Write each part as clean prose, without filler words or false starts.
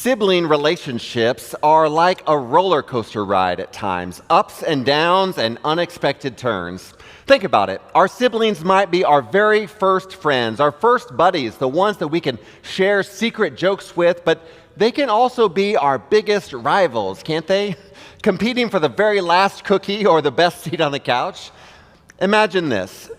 Sibling relationships are like a roller coaster ride at times, ups and downs and unexpected turns. Think about it. Our siblings might be our very first friends, our first buddies, the ones that we can share secret jokes with, but they can also be our biggest rivals, can't they? Competing for the very last cookie or the best seat on the couch. Imagine this.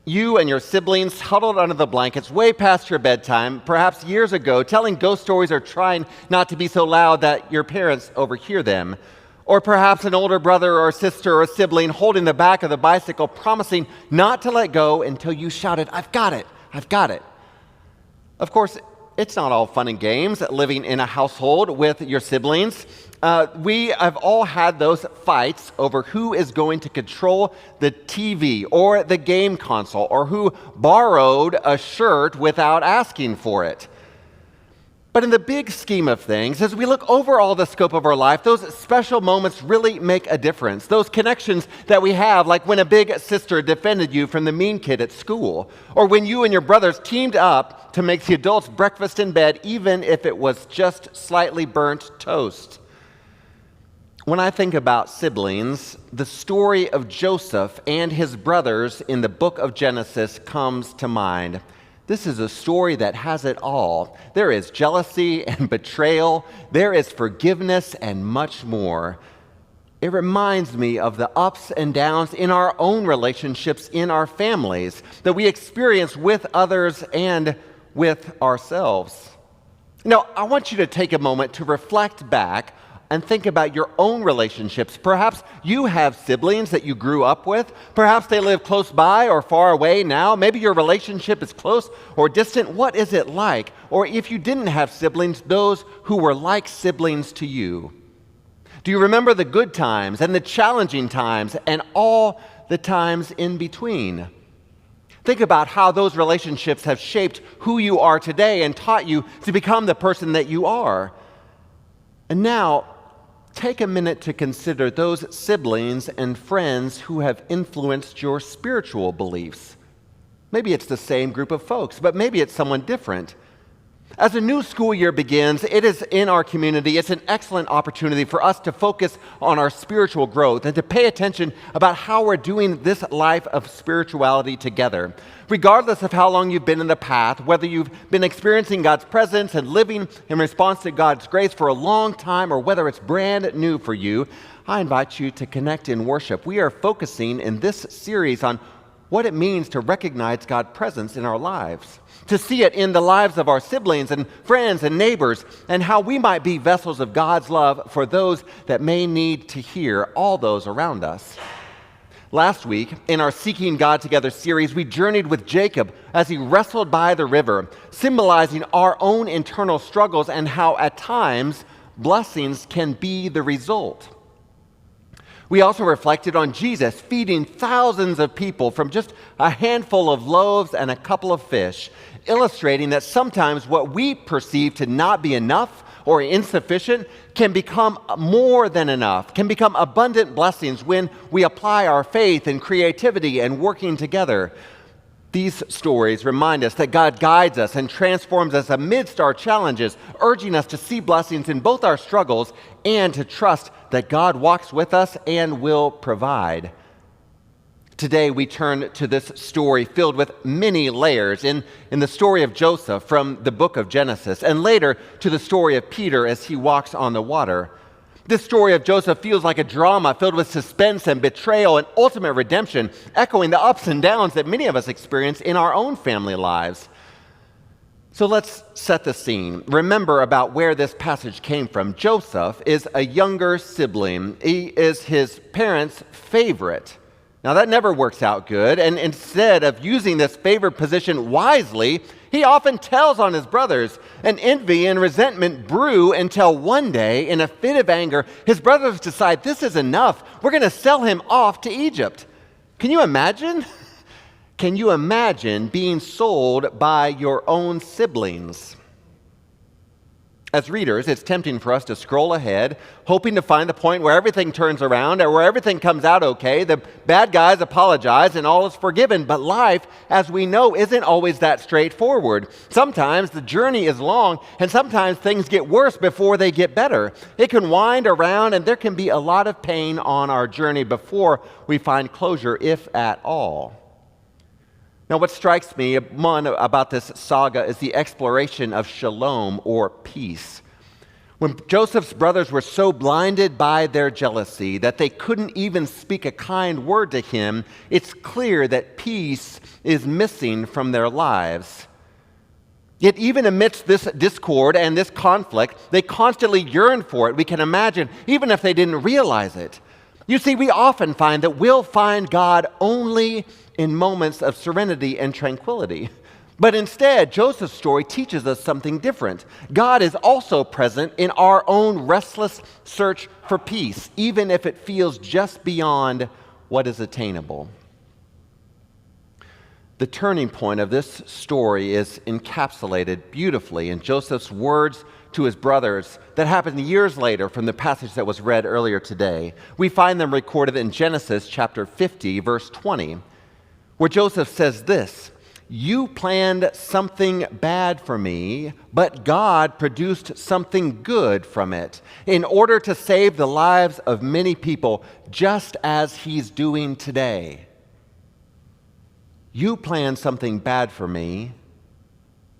You and your siblings huddled under the blankets way past your bedtime, perhaps years ago, telling ghost stories or trying not to be so loud that your parents overhear them. Or perhaps an older brother or sister or sibling holding the back of the bicycle, promising not to let go until you shouted, "I've got it, I've got it." Of course, it's not all fun and games living in a household with your siblings. We have all had those fights over who is going to control the TV or the game console, or who borrowed a shirt without asking for it. But in the big scheme of things, as we look over all the scope of our life, those special moments really make a difference. Those connections that we have, like when a big sister defended you from the mean kid at school, or when you and your brothers teamed up to make the adults breakfast in bed, even if it was just slightly burnt toast. When I think about siblings, the story of Joseph and his brothers in the book of Genesis comes to mind. This is a story that has it all. There is jealousy and betrayal. There is forgiveness and much more. It reminds me of the ups and downs in our own relationships in our families that we experience with others and with ourselves. Now, I want you to take a moment to reflect back and think about your own relationships. Perhaps you have siblings that you grew up with. Perhaps they live close by or far away now. Maybe your relationship is close or distant. What is it like? Or if you didn't have siblings, those who were like siblings to you. Do you remember the good times and the challenging times and all the times in between? Think about how those relationships have shaped who you are today and taught you to become the person that you are. And now, take a minute to consider those siblings and friends who have influenced your spiritual beliefs. Maybe it's the same group of folks, but maybe it's someone different. As a new school year begins, it is in our community, it's an excellent opportunity for us to focus on our spiritual growth and to pay attention about how we're doing this life of spirituality together. Regardless of how long you've been in the path, whether you've been experiencing God's presence and living in response to God's grace for a long time, or whether it's brand new for you, I invite you to connect in worship. We are focusing in this series on what it means to recognize God's presence in our lives, to see it in the lives of our siblings and friends and neighbors, and how we might be vessels of God's love for those that may need to hear, all those around us. Last week, in our Seeking God Together series, we journeyed with Jacob as he wrestled by the river, symbolizing our own internal struggles and how at times blessings can be the result. We also reflected on Jesus feeding thousands of people from just a handful of loaves and a couple of fish, illustrating that sometimes what we perceive to not be enough or insufficient can become more than enough, can become abundant blessings when we apply our faith and creativity and working together. These stories remind us that God guides us and transforms us amidst our challenges, urging us to see blessings in both our struggles and to trust that God walks with us and will provide. Today we turn to this story filled with many layers in the story of Joseph from the book of Genesis, and later to the story of Peter as he walks on the water. This story of Joseph feels like a drama filled with suspense and betrayal and ultimate redemption, echoing the ups and downs that many of us experience in our own family lives. So let's set the scene. Remember about where this passage came from. Joseph is a younger sibling. He is his parents' favorite. Now that never works out good, and instead of using this favored position wisely, he often tells on his brothers, and envy and resentment brew until one day, in a fit of anger, his brothers decide, this is enough. We're going to sell him off to Egypt. Can you imagine? Can you imagine being sold by your own siblings? As readers, it's tempting for us to scroll ahead, hoping to find the point where everything turns around or where everything comes out okay. The bad guys apologize and all is forgiven. But life, as we know, isn't always that straightforward. Sometimes the journey is long, and sometimes things get worse before they get better. It can wind around, and there can be a lot of pain on our journey before we find closure, if at all. Now, what strikes me about this saga is the exploration of shalom, or peace. When Joseph's brothers were so blinded by their jealousy that they couldn't even speak a kind word to him, it's clear that peace is missing from their lives. Yet even amidst this discord and this conflict, they constantly yearn for it. We can imagine, even if they didn't realize it. You see, we often find that we'll find God only in moments of serenity and tranquility. But instead, Joseph's story teaches us something different. God is also present in our own restless search for peace, even if it feels just beyond what is attainable. The turning point of this story is encapsulated beautifully in Joseph's words to his brothers that happened years later from the passage that was read earlier today. We find them recorded in Genesis chapter 50, verse 20, where Joseph says this: "You planned something bad for me, but God produced something good from it in order to save the lives of many people, just as he's doing today." You planned something bad for me,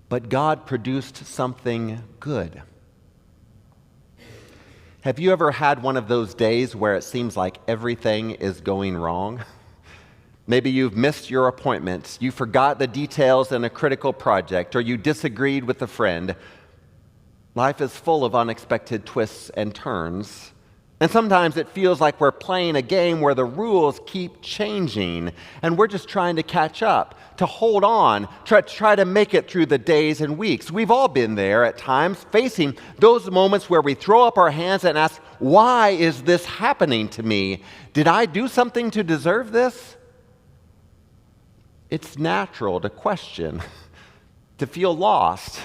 but God produced something good. Have you ever had one of those days where it seems like everything is going wrong? Maybe you've missed your appointments, you forgot the details in a critical project, or you disagreed with a friend. Life is full of unexpected twists and turns. And sometimes it feels like we're playing a game where the rules keep changing, and we're just trying to catch up, to hold on, try to make it through the days and weeks. We've all been there at times, facing those moments where we throw up our hands and ask, why is this happening to me? Did I do something to deserve this? It's natural to question, to feel lost,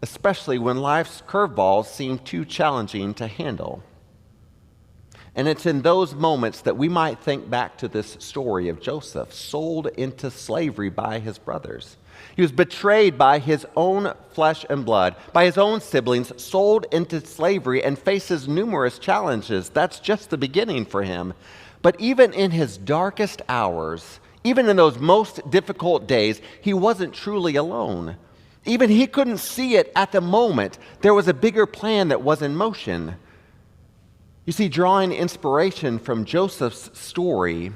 especially when life's curveballs seem too challenging to handle. And it's in those moments that we might think back to this story of Joseph, sold into slavery by his brothers. He was betrayed by his own flesh and blood, by his own siblings, sold into slavery, and faces numerous challenges. That's just the beginning for him. But even in his darkest hours, even in those most difficult days, he wasn't truly alone. Even he couldn't see it at the moment. There was a bigger plan that was in motion. You see, drawing inspiration from Joseph's story,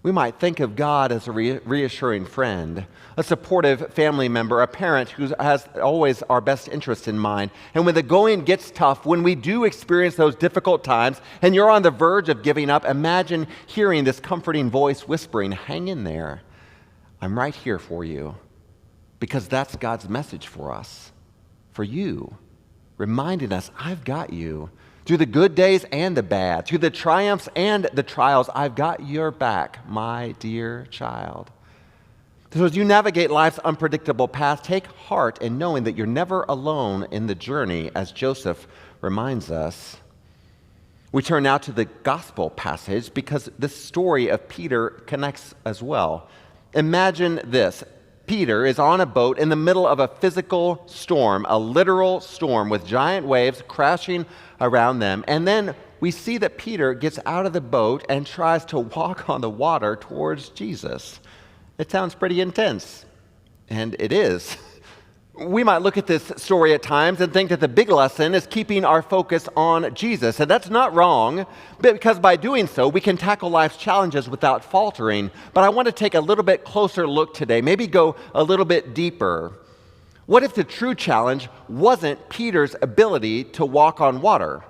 we might think of God as a reassuring friend, a supportive family member, a parent who has always our best interest in mind. And when the going gets tough, when we do experience those difficult times, and you're on the verge of giving up, imagine hearing this comforting voice whispering, "Hang in there. I'm right here for you." Because that's God's message for us, for you, reminding us, I've got you. Through the good days and the bad, through the triumphs and the trials, I've got your back, my dear child. So as you navigate life's unpredictable path, take heart in knowing that you're never alone in the journey, as Joseph reminds us. We turn now to the gospel passage because this story of Peter connects as well. Imagine this. Peter is on a boat in the middle of a physical storm, a literal storm with giant waves crashing around them. And then we see that Peter gets out of the boat and tries to walk on the water towards Jesus. It sounds pretty intense, and it is. We might look at this story at times and think that the big lesson is keeping our focus on Jesus. And that's not wrong, because by doing so, we can tackle life's challenges without faltering. But I want to take a little bit closer look today, maybe go a little bit deeper. What if the true challenge wasn't Peter's ability to walk on water?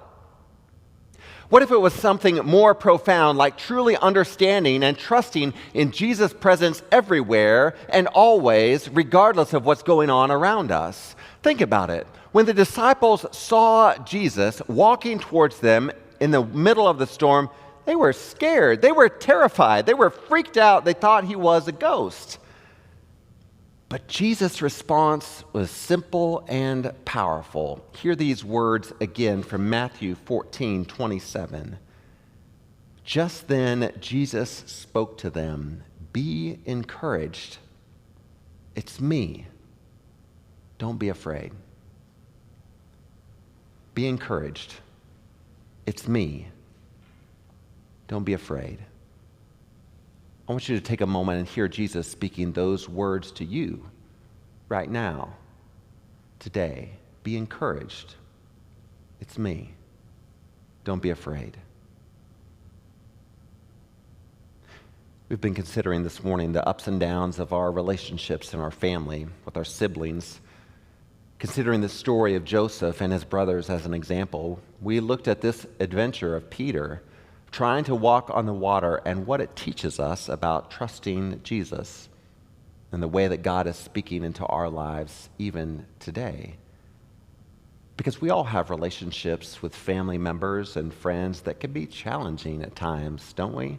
What if it was something more profound, like truly understanding and trusting in Jesus' presence everywhere and always, regardless of what's going on around us? Think about it. When the disciples saw Jesus walking towards them in the middle of the storm, they were scared. They were terrified. They were freaked out. They thought he was a ghost. But Jesus' response was simple and powerful. Hear these words again from Matthew 14:27. Just then, Jesus spoke to them, "Be encouraged. It's me. Don't be afraid." Be encouraged. It's me. Don't be afraid. I want you to take a moment and hear Jesus speaking those words to you right now, today. Be encouraged. It's me. Don't be afraid. We've been considering this morning the ups and downs of our relationships in our family with our siblings. Considering the story of Joseph and his brothers as an example, we looked at this adventure of Peter trying to walk on the water and what it teaches us about trusting Jesus and the way that God is speaking into our lives even today. Because we all have relationships with family members and friends that can be challenging at times, don't we?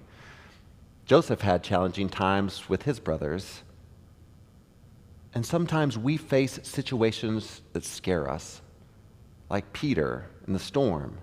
Joseph had challenging times with his brothers. And sometimes we face situations that scare us, like Peter in the storm.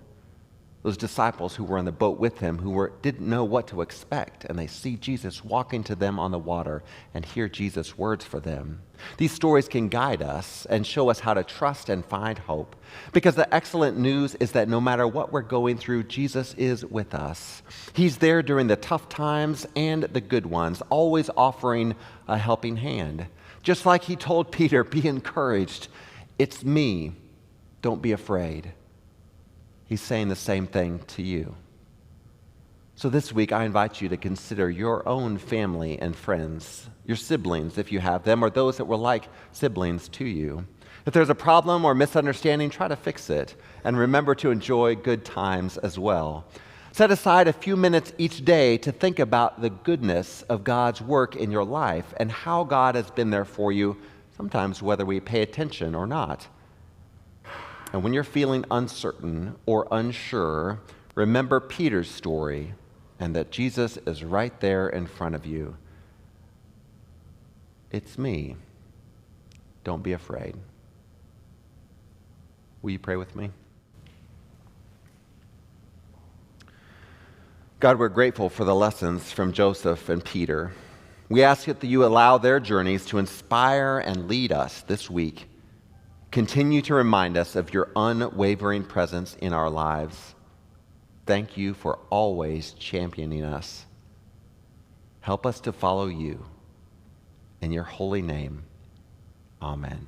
Those disciples who were in the boat with him didn't know what to expect, and they see Jesus walking to them on the water and hear Jesus' words for them. These stories can guide us and show us how to trust and find hope, because the excellent news is that no matter what we're going through, Jesus is with us. He's there during the tough times and the good ones, always offering a helping hand. Just like he told Peter, "Be encouraged. It's me. Don't be afraid." He's saying the same thing to you. So this week, I invite you to consider your own family and friends, your siblings, if you have them, or those that were like siblings to you. If there's a problem or misunderstanding, try to fix it, and remember to enjoy good times as well. Set aside a few minutes each day to think about the goodness of God's work in your life and how God has been there for you, sometimes whether we pay attention or not. And when you're feeling uncertain or unsure, remember Peter's story and that Jesus is right there in front of you. It's me. Don't be afraid. Will you pray with me? God, we're grateful for the lessons from Joseph and Peter. We ask that you allow their journeys to inspire and lead us this week. Continue to remind us of your unwavering presence in our lives. Thank you for always championing us. Help us to follow you. In your holy name, amen.